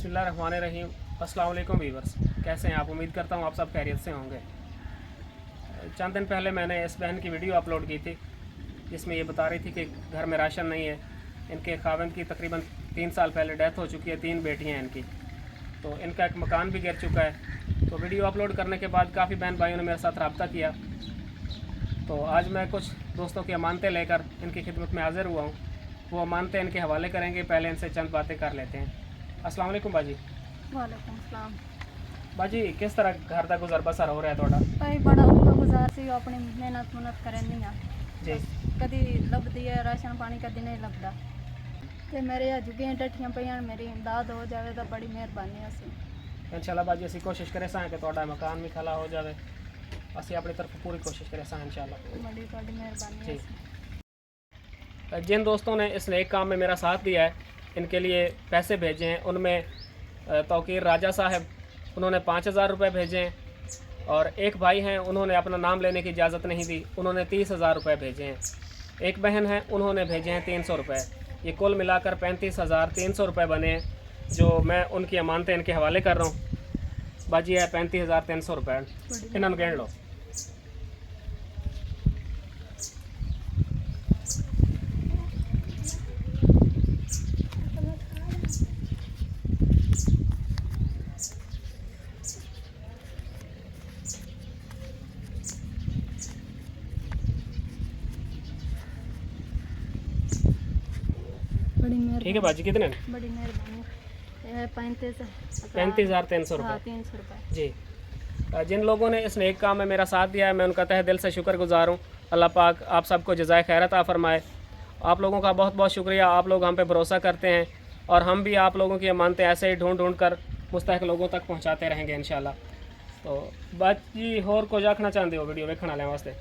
बिस्मिल्लाहिर्रहमानिर्रहीम। अस्सलाम वालेकुम वीवर्स, कैसे हैं आप? उम्मीद करता हूँ आप सब खैरियत से होंगे। चंद दिन पहले मैंने इस बहन की वीडियो अपलोड की थी जिसमें ये बता रही थी कि घर में राशन नहीं है। इनके खाविंद की तकरीबन 3 साल पहले डेथ हो चुकी है, 3 बेटियाँ हैं इनकी, तो इनका एक मकान भी गिर चुका है। तो वीडियो अपलोड करने के बाद काफ़ी बहन भाइयों ने मेरे साथ रब्ता किया, तो आज मैं कुछ दोस्तों की अमानतें लेकर इनकी खिदमत में हाज़िर हुआ हूँ। वो अमानतें इनके हवाले करेंगे, पहले इनसे चंद बातें कर लेते हैं। अस्सलाम वालेकुम बाजी। वालेकुम सलाम। बाजी किस तरह घर का गुजर बसर हो रहा है थोड़ा? भाई बड़ा औखा गुजार सी अपनी मेहनत मुनत करें जी। कदी लभदी है राशन पानी, कदी नहीं लभदा। ते मेरे झुगियां टट्ठियां पईयां, मेरी इमदाद हो जाए तो बड़ी मेहरबानी असी। इंशाल्लाह बाजी असी कोशिश करें सां कि थोड़ा मकान भी खला हो जाए, असी अपनी तरफ पूरी कोशिश करें सां इंशाल्लाह। बड़ी थोड़ी मेहरबानी जी। है। जिन दोस्तों ने इस नेक काम में मेरा साथ दिया है, इनके लिए पैसे भेजे हैं, उनमें तौकीर राजा साहब, उन्होंने 5000 रुपये भेजे हैं, और एक भाई हैं उन्होंने अपना नाम लेने की इजाज़त नहीं दी, उन्होंने 30,000 रुपये भेजे हैं। एक बहन है उन्होंने भेजे हैं 300 रुपये। ये कुल मिलाकर 35,300 रुपये बने हैं, जो मैं उनकी अमानतें इनके हवाले कर रहा हूँ। बाजी है 35,300 रुपये, इन्होंने गिन लो। बड़ी मेहरबानी। ठीक है बाजी, कितने? बड़ी मेहरबानी। 35,300 हाँ, रुपये। 300 रुपये। जी। जिन लोगों ने इस नेक काम में मेरा साथ दिया है, मैं उनका तहे दिल से शुक्रगुजार हूँ। अल्लाह पाक आप सबको जज़ाए खैरत आ फरमाए। आप लोगों का बहुत बहुत शुक्रिया, आप लोग हम पे भरोसा करते हैं, और हम भी आप लोगों की अमानतें ऐसे ही ढूंढ ढूंढ कर मुस्तहक लोगों तक पहुँचाते रहेंगे इंशाल्लाह। तो बाकी होर कुछ आखना चाहते हो वीडियो वेखने वाले वास्ते?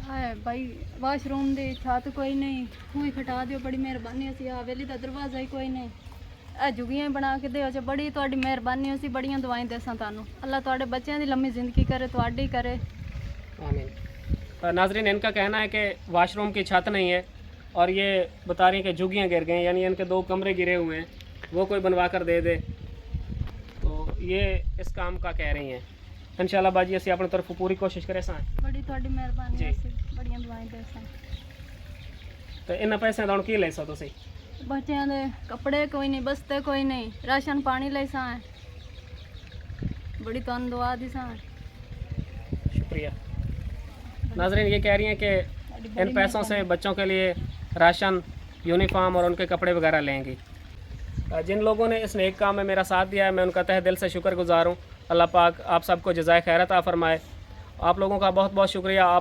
है भाई, वाशरूम दी छत कोई नहीं, खूही खटा दियो, बड़ी मेहरबानी असी। हवेली दा दरवाजा ही कोई नहीं, ए झुगियां बना के दियो जे, बड़ी तुहाडी मेहरबानी। असी बड़ियां दुआएं देसां तानू, अल्लाह तुहाडे बच्चों दी लम्मी जिंदगी करे, तुहाडी करे। आमीन। नाजरीन, इनका कहना है कि वाशरूम की छत नहीं है, और ये बता रही हैं कि झुगियाँ गिर गए, यानी इनके 2 कमरे गिरे हुए हैं, वो कोई बनवा कर दे दे। तो ये इस काम का कह रही हैं। इंशाल्लाह बाजी असी अपनी तरफ पूरी कोशिश करें सां। बड़ी तुहाडी मेहरबानी जी। असी बड़ियां दुआएं देसां। तो इन पैसे का की ले सो तुसी? बच्चों दे कपड़े कोई नहीं, बस्ते कोई नहीं, राशन पानी ले सा। बड़ी तुहानू दुआ दी सा। शुक्रिया। नाजरीन, ये कह रही हैं कि इन पैसों से बच्चों के लिए राशन, यूनिफॉर्म और उनके कपड़े वगैरह लेंगी। जिन लोगों ने इस नेक काम में मेरा साथ दिया है, मैं उनका तहे दिल से शुक्रगुजार हूँ। अल्लाह पाक आप सबको जज़ाए खैरत आ फरमाए। आप लोगों का बहुत बहुत शुक्रिया। आप